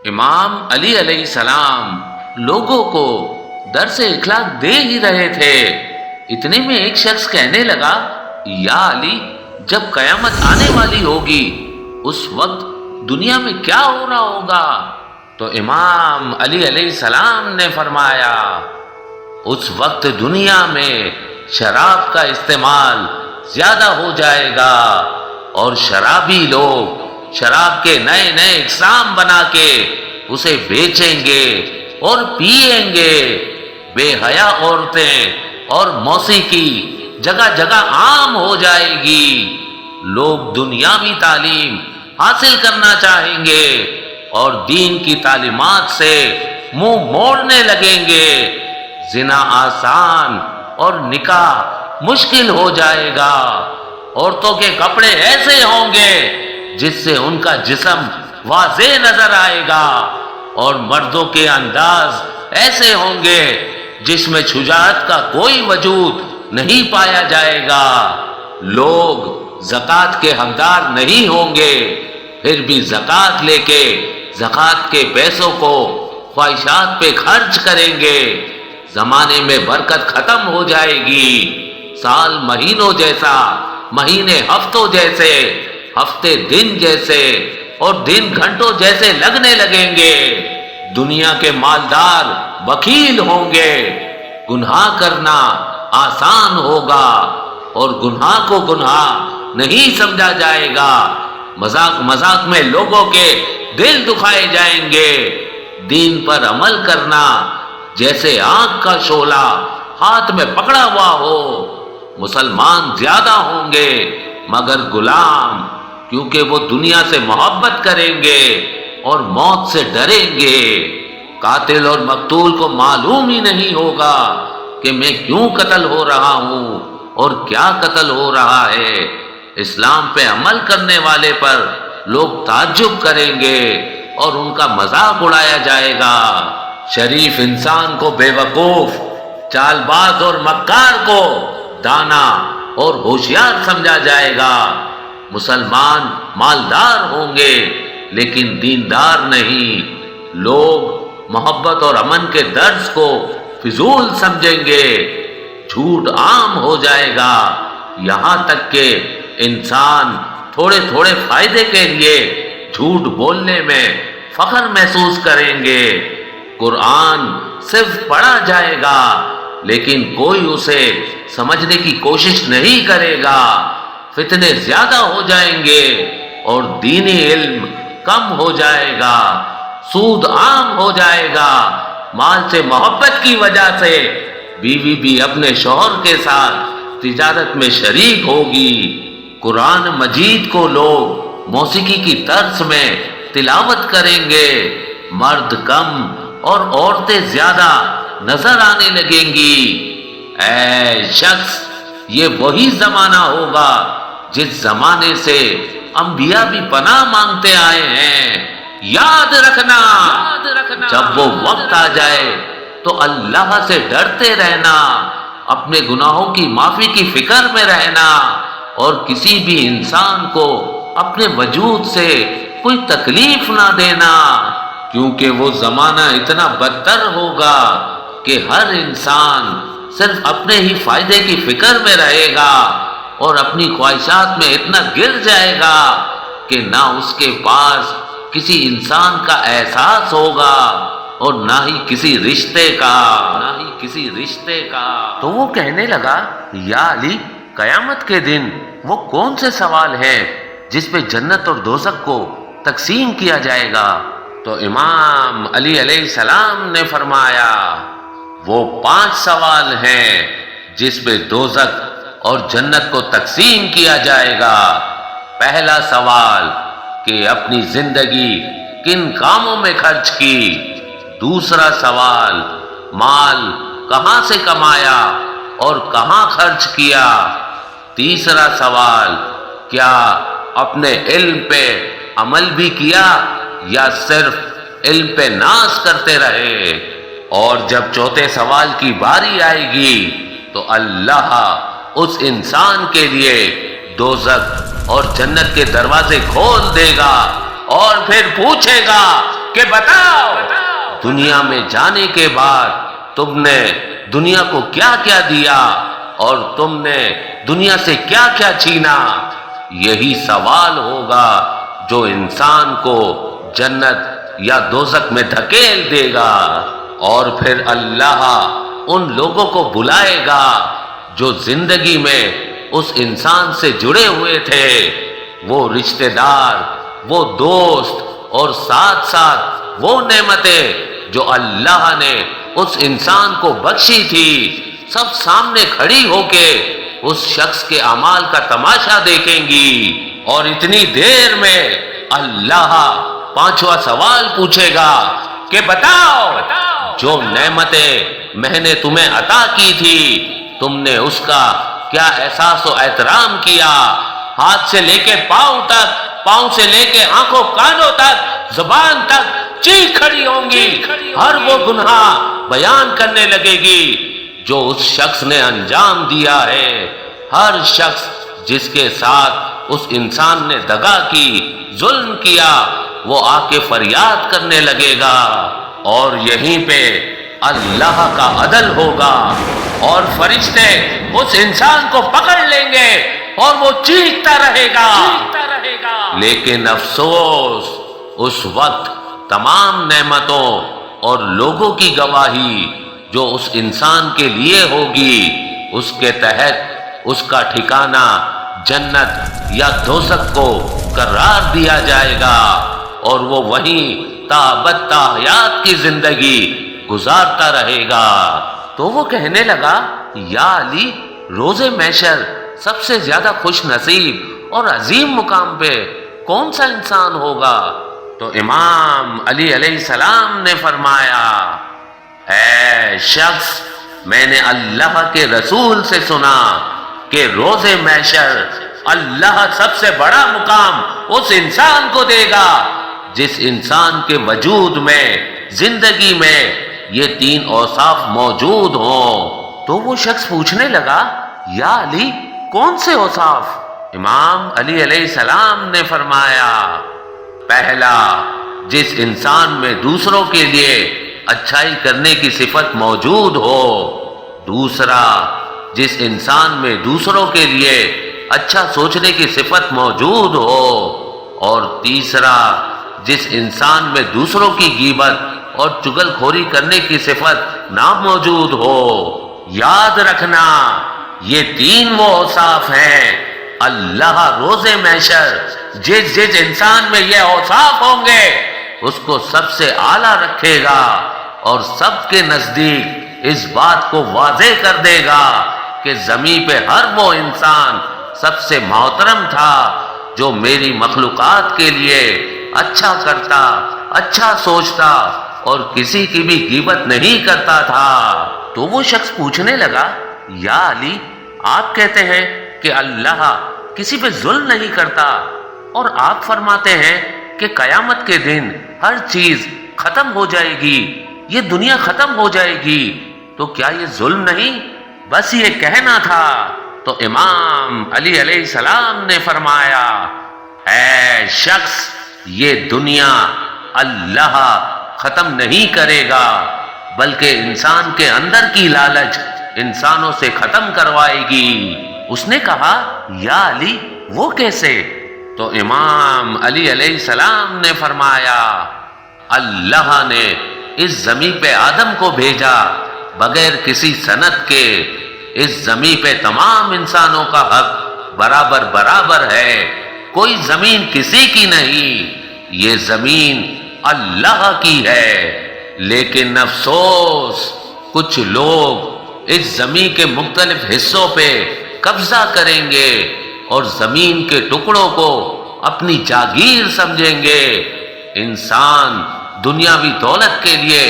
امام علی علیہ السلام لوگوں کو درس اخلاق دے ہی رہے تھے، اتنے میں ایک شخص کہنے لگا، یا علی، جب قیامت آنے والی ہوگی اس وقت دنیا میں کیا ہو رہا ہوگا؟ تو امام علی علیہ السلام نے فرمایا، اس وقت دنیا میں شراب کا استعمال زیادہ ہو جائے گا اور شرابی لوگ شراب کے نئے نئے اقسام بنا کے اسے بیچیں گے اور پئیں گے۔ بے حیا عورتیں اور موسیقی جگہ جگہ عام ہو جائے گی۔ لوگ دنیاوی تعلیم حاصل کرنا چاہیں گے اور دین کی تعلیمات سے منہ موڑنے لگیں گے۔ زنا آسان اور نکاح مشکل ہو جائے گا۔ عورتوں کے کپڑے ایسے ہوں گے جس سے ان کا جسم واضح نظر آئے گا، اور مردوں کے انداز ایسے ہوں گے جس میں شجاعت کا کوئی وجود نہیں پایا جائے گا۔ لوگ زکوٰۃ کے حقدار نہیں ہوں گے، پھر بھی زکوٰۃ لے کے زکوٰۃ کے پیسوں کو خواہشات پہ خرچ کریں گے۔ زمانے میں برکت ختم ہو جائے گی۔ سال مہینوں جیسا، مہینے ہفتوں جیسے، ہفتے دن جیسے اور دن گھنٹوں جیسے لگنے لگیں گے۔ دنیا کے مالدار بخیل ہوں گے۔ گناہ کرنا آسان ہوگا اور گناہ کو گناہ نہیں سمجھا جائے گا۔ مذاق مذاق میں لوگوں کے دل دکھائے جائیں گے۔ دین پر عمل کرنا جیسے آنکھ کا شعلہ ہاتھ میں پکڑا ہوا ہو۔ مسلمان زیادہ ہوں گے مگر غلام، کیونکہ وہ دنیا سے محبت کریں گے اور موت سے ڈریں گے۔ قاتل اور مقتول کو معلوم ہی نہیں ہوگا کہ میں کیوں قتل ہو رہا ہوں اور کیا قتل ہو رہا ہے۔ اسلام پہ عمل کرنے والے پر لوگ تعجب کریں گے اور ان کا مذاق اڑایا جائے گا۔ شریف انسان کو بے وقوف، چال باز اور مکار کو دانا اور ہوشیار سمجھا جائے گا۔ مسلمان مالدار ہوں گے لیکن دیندار نہیں۔ لوگ محبت اور امن کے درس کو فضول سمجھیں گے۔ جھوٹ عام ہو جائے گا، یہاں تک کہ انسان تھوڑے تھوڑے فائدے کے لیے جھوٹ بولنے میں فخر محسوس کریں گے۔ قرآن صرف پڑھا جائے گا لیکن کوئی اسے سمجھنے کی کوشش نہیں کرے گا۔ فتنے زیادہ ہو جائیں گے اور دینی علم کم ہو جائے گا۔ سود عام ہو جائے گا۔ مال سے محبت کی وجہ سے بیوی بھی اپنے شوہر کے ساتھ تجارت میں شریک ہوگی۔ قرآن مجید کو لوگ موسیقی کی طرز میں تلاوت کریں گے۔ مرد کم اور عورتیں زیادہ نظر آنے لگیں گی۔ اے شخص، یہ وہی زمانہ ہوگا جس زمانے سے انبیاء بھی پناہ مانگتے آئے ہیں۔ یاد رکھنا، جب وہ وقت آ جائے تو اللہ سے ڈرتے رہنا، اپنے گناہوں کی معافی کی فکر میں رہنا اور کسی بھی انسان کو اپنے وجود سے کوئی تکلیف نہ دینا، کیونکہ وہ زمانہ اتنا بدتر ہوگا کہ ہر انسان صرف اپنے ہی فائدے کی فکر میں رہے گا اور اپنی خواہشات میں اتنا گر جائے گا کہ نہ اس کے پاس کسی انسان کا احساس ہوگا اور نہ ہی کسی رشتے کا۔ تو وہ کہنے لگا، یا علی، قیامت کے دن وہ کون سے سوال ہیں جس پہ جنت اور دوزخ کو تقسیم کیا جائے گا؟ تو امام علی علیہ السلام نے فرمایا، وہ 5 سوال ہیں جس پہ دوزخ اور جنت کو تقسیم کیا جائے گا۔ پہلا سوال کہ اپنی زندگی کن کاموں میں خرچ کی۔ دوسرا سوال، مال کہاں سے کمایا اور کہاں خرچ کیا۔ تیسرا سوال، کیا اپنے علم پہ عمل بھی کیا یا صرف علم پہ ناز کرتے رہے۔ اور جب چوتھے سوال کی باری آئے گی تو اللہ اس انسان کے لیے دوزخ اور جنت کے دروازے کھول دے گا اور پھر پوچھے گا کہ بتاؤ دنیا میں جانے کے بعد تم نے دنیا کو کیا کیا دیا اور تم نے دنیا سے کیا کیا چھینا؟ یہی سوال ہوگا جو انسان کو جنت یا دوزخ میں دھکیل دے گا۔ اور پھر اللہ ان لوگوں کو بلائے گا جو زندگی میں اس انسان سے جڑے ہوئے تھے، وہ رشتہ دار، وہ دوست، اور ساتھ ساتھ وہ نعمتیں جو اللہ نے اس انسان کو بخشی تھی، سب سامنے کھڑی ہو کے اس شخص کے اعمال کا تماشا دیکھیں گی۔ اور اتنی دیر میں اللہ پانچواں سوال پوچھے گا کہ بتاؤ جو نعمتیں میں نے تمہیں عطا کی تھی تم نے اس کا کیا احساس و احترام کیا؟ ہاتھ سے لے کے پاؤں تک، پاؤں سے لے کے آنکھوں کانوں تک، زبان تک چیخ کھڑی ہوں گی، ہر وہ گناہ بیان کرنے لگے گی جو اس شخص نے انجام دیا ہے۔ ہر شخص جس کے ساتھ اس انسان نے دغا کی، ظلم کیا، وہ آ کے فریاد کرنے لگے گا، اور یہیں پہ اللہ کا عدل ہوگا اور فرشتے اس انسان کو پکڑ لیں گے اور وہ چیختا رہے گا۔ لیکن افسوس، اس وقت تمام نعمتوں اور لوگوں کی گواہی جو اس انسان کے لیے ہوگی، اس کے تحت اس کا ٹھکانہ جنت یا دوزخ کو قرار دیا جائے گا، اور وہ وہیں تابت تاحیات کی زندگی گزارتا رہے گا۔ تو وہ کہنے لگا، یا علی، روز محشر سب سے زیادہ خوش نصیب اور عظیم مقام پہ کون سا انسان ہوگا؟ تو امام علی علیہ السلام نے فرمایا، اے شخص، میں نے اللہ کے رسول سے سنا کہ روز محشر اللہ سب سے بڑا مقام اس انسان کو دے گا جس انسان کے وجود میں، زندگی میں یہ تین اوصاف موجود ہوں۔ تو وہ شخص پوچھنے لگا، یا علی، کون سے اوصاف؟ امام علی علیہ السلام نے فرمایا، پہلا، جس انسان میں دوسروں کے لیے اچھائی کرنے کی صفت موجود ہو۔ دوسرا، جس انسان میں دوسروں کے لیے اچھا سوچنے کی صفت موجود ہو۔ اور تیسرا، جس انسان میں دوسروں کی غیبت اور چغل خوری کرنے کی صفت نہ موجود ہو۔ یاد رکھنا، یہ تین وہ اوصاف ہیں، اللہ روز محشر جس انسان میں یہ اوصاف ہوں گے اس کو سب سے اعلیٰ رکھے گا اور سب کے نزدیک اس بات کو واضح کر دے گا کہ زمین پہ ہر وہ انسان سب سے محترم تھا جو میری مخلوقات کے لیے اچھا کرتا، اچھا سوچتا اور کسی کی بھی غیبت نہیں کرتا تھا۔ تو وہ شخص پوچھنے لگا، یا علی، آپ کہتے ہیں کہ اللہ کسی پہ ظلم نہیں کرتا، اور آپ فرماتے ہیں کہ قیامت کے دن ہر چیز ختم ہو جائے گی، یہ دنیا ختم ہو جائے گی، تو کیا یہ ظلم نہیں، بس یہ کہنا تھا؟ تو امام علی علیہ السلام نے فرمایا، اے شخص، یہ دنیا اللہ ختم نہیں کرے گا، بلکہ انسان کے اندر کی لالچ انسانوں سے ختم کروائے گی۔ اس نے کہا، یا علی، وہ کیسے؟ تو امام علی علیہ السلام نے فرمایا، اللہ نے اس زمین پہ آدم کو بھیجا بغیر کسی سند کے۔ اس زمین پہ تمام انسانوں کا حق برابر برابر ہے، کوئی زمین کسی کی نہیں، یہ زمین اللہ کی ہے۔ لیکن افسوس، کچھ لوگ اس زمین کے مختلف حصوں پہ قبضہ کریں گے اور زمین کے ٹکڑوں کو اپنی جاگیر سمجھیں گے۔ انسان دنیاوی دولت کے لیے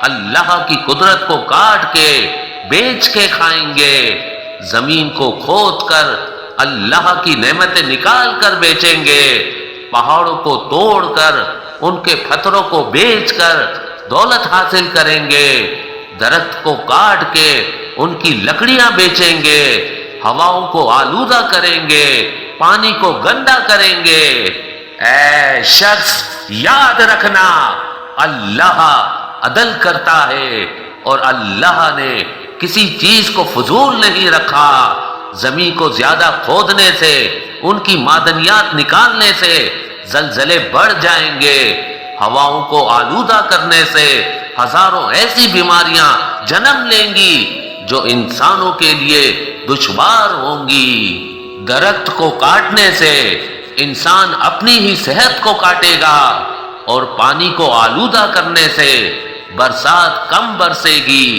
اللہ کی قدرت کو کاٹ کے بیچ کے کھائیں گے، زمین کو کھود کر اللہ کی نعمتیں نکال کر بیچیں گے، پہاڑوں کو توڑ کر ان کے پتھروں کو بیچ کر دولت حاصل کریں گے، درخت کو کاٹ کے ان کی لکڑیاں بیچیں گے، ہواؤں کو آلودہ کریں گے، پانی کو گندا کریں گے۔ اے شخص، یاد رکھنا، اللہ عدل کرتا ہے اور اللہ نے کسی چیز کو فضول نہیں رکھا۔ زمین کو زیادہ کھودنے سے، ان کی معدنیات نکالنے سے زلزلے بڑھ جائیں گے، ہواؤں کو آلودہ کرنے سے ہزاروں ایسی بیماریاں جنم لیں گی جو انسانوں کے لیے دشوار ہوں گی۔ درخت کو کاٹنے سے انسان اپنی ہی صحت کو کاٹے گا، اور پانی کو آلودہ کرنے سے برسات کم برسے گی،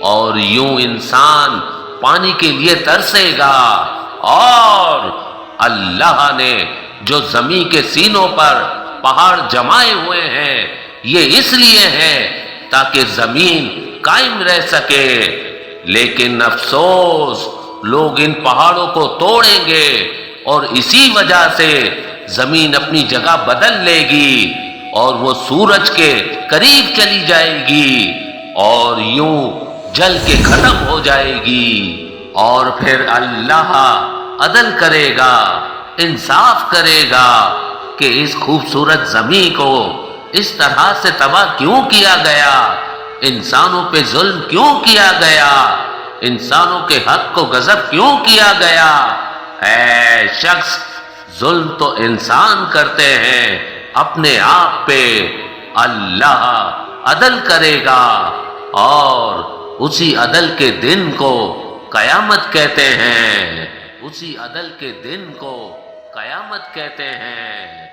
اور یوں انسان پانی کے لیے ترسے گا۔ اور اللہ نے جو زمین کے سینوں پر پہاڑ جمائے ہوئے ہیں، یہ اس لیے ہے تاکہ زمین قائم رہ سکے، لیکن افسوس لوگ ان پہاڑوں کو توڑیں گے اور اسی وجہ سے زمین اپنی جگہ بدل لے گی اور وہ سورج کے قریب چلی جائے گی اور یوں جل کے ختم ہو جائے گی۔ اور پھر اللہ عدل کرے گا، انصاف کرے گا کہ اس خوبصورت زمین کو اس طرح سے تباہ کیوں کیا گیا، انسانوں پہ ظلم کیوں کیا گیا، انسانوں کے حق کو غصب کیوں کیا گیا۔ اے شخص، ظلم تو انسان کرتے ہیں اپنے آپ پہ، اللہ عدل کرے گا، اور اسی عدل کے دن کو قیامت کہتے ہیں، اسی عدل کے دن کو قیامت کہتے ہیں۔